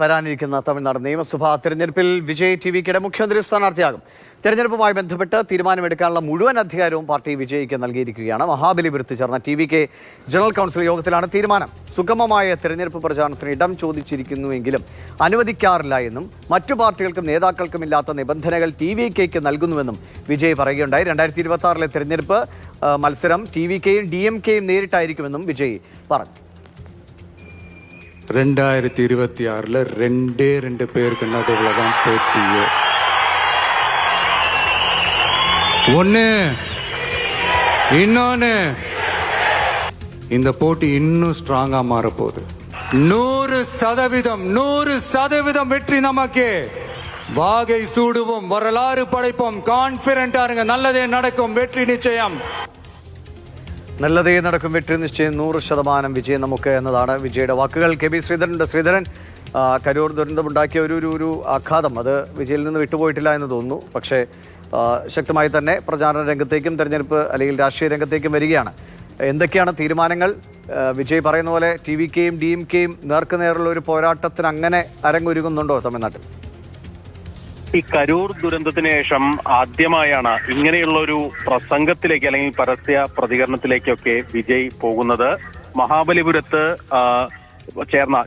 വരാനിരിക്കുന്ന തമിഴ്നാട് നിയമസഭാ തെരഞ്ഞെടുപ്പിൽ വിജയ് ടിവിക്കയുടെ മുഖ്യമന്ത്രി സ്ഥാനാർത്ഥിയാകും. തെരഞ്ഞെടുപ്പുമായി ബന്ധപ്പെട്ട് തീരുമാനമെടുക്കാനുള്ള മുഴുവൻ അധികാരവും പാർട്ടി വിജയ്ക്ക് നൽകിയിരിക്കുകയാണ്. മഹാബലിപുരത്ത് ചേർന്ന ടിവികെ ജനറൽ കൗൺസിൽ യോഗത്തിലാണ് തീരുമാനം. സുഗമമായ തെരഞ്ഞെടുപ്പ് പ്രചാരണത്തിന് ഇടം ചോദിച്ചിരിക്കുന്നുവെങ്കിലും അനുവദിക്കാറില്ല എന്നും മറ്റു പാർട്ടികൾക്കും നേതാക്കൾക്കും ഇല്ലാത്ത നിബന്ധനകൾ ടിവികെക്ക് നൽകുന്നുവെന്നും വിജയ് പറയുകയുണ്ടായി. 2026 തെരഞ്ഞെടുപ്പ് മത്സരം ടിവികെയും DMKയും നേരിട്ടായിരിക്കുമെന്നും വിജയ് പറഞ്ഞു. 2026 ரெண்டு பேருக்கு நடுவில் தான் போட்டியே. ஒன்று இன்னொன்று, இந்த போட்டி இன்னும் ஸ்ட்ராங்கா மாறப்போகுது. 100% வெற்றி நமக்கு. வாகை சூடுவோம், வரலாறு படைப்போம், கான்பிடண்டா இருங்க. நல்லதே நடக்கும், வெற்றி நிச்சயம். നല്ലതേ നടക്കും, വെற்றி നിശ്ചയം, 100% വിജയം നമുക്ക് എന്നതാണ് വിജയുടെ വാക്കുകൾ. KB ശ്രീധരൻ, കരൂർ ദുരന്തമുണ്ടാക്കിയ ഒരു ആഘാതം അത് വിജയിൽ നിന്ന് വിട്ടുപോയിട്ടില്ല എന്ന് തോന്നുന്നു. പക്ഷേ ശക്തമായി തന്നെ പ്രചാരണ രംഗത്തേക്കും തെരഞ്ഞെടുപ്പ് അല്ലെങ്കിൽ രാഷ്ട്രീയ രംഗത്തേക്കും വരികയാണ്. എന്തൊക്കെയാണ് തീരുമാനങ്ങൾ? വിജയ് പറയുന്ന പോലെ TVKയും DMKയും നേർക്കുനേറുള്ള ഒരു പോരാട്ടത്തിന് അങ്ങനെ അരങ്ങൊരുങ്ങുന്നുണ്ടോ തമിഴ്നാട്ടിൽ? ഈ കരൂർ ദുരന്തത്തിന് ശേഷം ആദ്യമായാണ് ഇങ്ങനെയുള്ള ഒരു പ്രസംഗത്തിലേക്ക് അല്ലെങ്കിൽ പരസ്യ പ്രതികരണത്തിലേക്കൊക്കെ വിജയ് പോകുന്നത്. മഹാബലിപുരത്ത് ചേർന്ന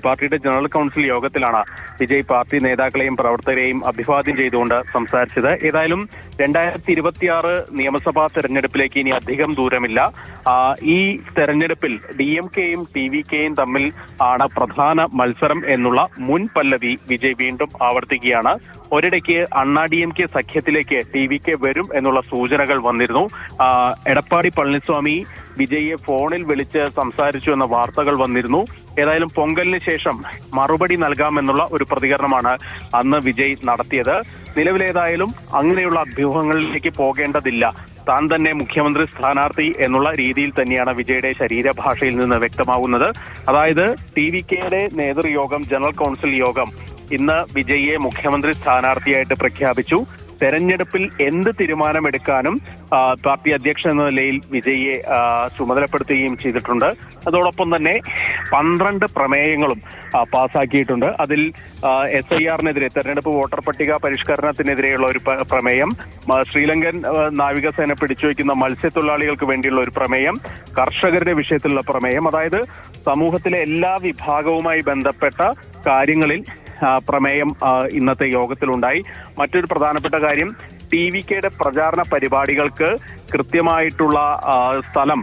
പാർട്ടിയുടെ ജനറൽ കൗൺസിൽ യോഗത്തിലാണ് വിജയ് പാർട്ടി നേതാക്കളെയും പ്രവർത്തകരെയും അഭിവാദ്യം ചെയ്തുകൊണ്ട് സംസാരിച്ചത്. ഏതായാലും 2026 നിയമസഭാ തെരഞ്ഞെടുപ്പിലേക്ക് ഇനി അധികം ദൂരമില്ല. ഈ തെരഞ്ഞെടുപ്പിൽ DMKയും TVKയും തമ്മിൽ ആണ് പ്രധാന മത്സരം എന്നുള്ള മുൻ പല്ലവി വിജയ് വീണ്ടും ആവർത്തിക്കുകയാണ്. ഒരിടയ്ക്ക് അണ്ണാ DMK സഖ്യത്തിലേക്ക് TVK വരും എന്നുള്ള സൂചനകൾ വന്നിരുന്നു. എടപ്പാടി പളനിസ്വാമി വിജയെ ഫോണിൽ വിളിച്ച് സംസാരിച്ചു എന്ന വാർത്തകൾ വന്നിരുന്നു. ഏതായാലും പൊങ്കലിന് ശേഷം മറുപടി നൽകാമെന്നുള്ള ഒരു പ്രതികരണമാണ് അന്ന് വിജയ് നടത്തിയത്. നിലവിലേതായാലും അങ്ങനെയുള്ള അഭ്യൂഹങ്ങളിലേക്ക് പോകേണ്ടതില്ല. താൻ തന്നെ മുഖ്യമന്ത്രി സ്ഥാനാർത്ഥി എന്നുള്ള രീതിയിൽ തന്നെയാണ് വിജയുടെ ശരീരഭാഷയിൽ നിന്ന് വ്യക്തമാകുന്നത്. അതായത് TVKയുടെ നേതൃയോഗം, ജനറൽ കൗൺസിൽ യോഗം ഇന്ന് വിജയെ മുഖ്യമന്ത്രി സ്ഥാനാർത്ഥിയായിട്ട് പ്രഖ്യാപിച്ചു. തെരഞ്ഞെടുപ്പിൽ എന്ത് തീരുമാനമെടുക്കാനും പാർട്ടി അധ്യക്ഷൻ എന്ന നിലയിൽ വിജയെ ചുമതലപ്പെടുത്തുകയും ചെയ്തിട്ടുണ്ട്. അതോടൊപ്പം തന്നെ 12 പ്രമേയങ്ങളും പാസാക്കിയിട്ടുണ്ട്. അതിൽ SIR-നെതിരെ, തെരഞ്ഞെടുപ്പ് വോട്ടർ പട്ടിക പരിഷ്കരണത്തിനെതിരെയുള്ള ഒരു പ്രമേയം, ശ്രീലങ്കൻ നാവികസേന പിടിച്ചുവെക്കുന്ന മത്സ്യത്തൊഴിലാളികൾക്ക് വേണ്ടിയുള്ള ഒരു പ്രമേയം, കർഷകരുടെ വിഷയത്തിലുള്ള പ്രമേയം, അതായത് സമൂഹത്തിലെ എല്ലാ വിഭാഗവുമായി ബന്ധപ്പെട്ട കാര്യങ്ങളിൽ പ്രമേയം ഇന്നത്തെ യോഗത്തിലുണ്ടായി. മറ്റൊരു പ്രധാനപ്പെട്ട കാര്യം, TVKയുടെ പ്രചാരണ പരിപാടികൾക്ക് കൃത്യമായിട്ടുള്ള സ്ഥലം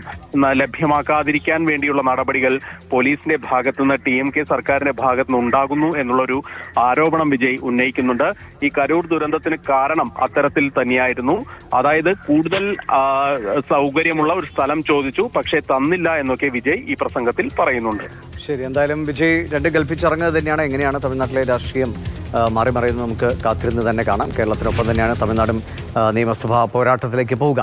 ലഭ്യമാക്കാതിരിക്കാൻ വേണ്ടിയുള്ള നടപടികൾ പോലീസിന്റെ ഭാഗത്തുനിന്ന് TMK സർക്കാരിന്റെ ഭാഗത്തുനിന്ന് ഉണ്ടാകുന്നു എന്നുള്ളൊരു ആരോപണം വിജയ് ഉന്നയിക്കുന്നുണ്ട്. ഈ കരൂർ ദുരന്തത്തിന് കാരണം അത്തരത്തിൽ തന്നെയായിരുന്നു. അതായത് കൂടുതൽ സൗകര്യമുള്ള ഒരു സ്ഥലം ചോദിച്ചു, പക്ഷേ തന്നില്ല എന്നൊക്കെ വിജയ് ഈ പ്രസംഗത്തിൽ പറയുന്നുണ്ട്. ശരി, എന്തായാലും വിജയ് രണ്ട് കൽപ്പിച്ചിറങ്ങുന്നത് തന്നെയാണ്. എങ്ങനെയാണ് തമിഴ്നാട്ടിലെ രാഷ്ട്രീയം മാറി മറിയുന്നത് നമുക്ക് കാത്തിരുന്ന് തന്നെ കാണാം. കേരളത്തിനൊപ്പം തന്നെയാണ് തമിഴ്നാടും നിയമസഭാ പോരാട്ടത്തിലേക്ക് പോവുക.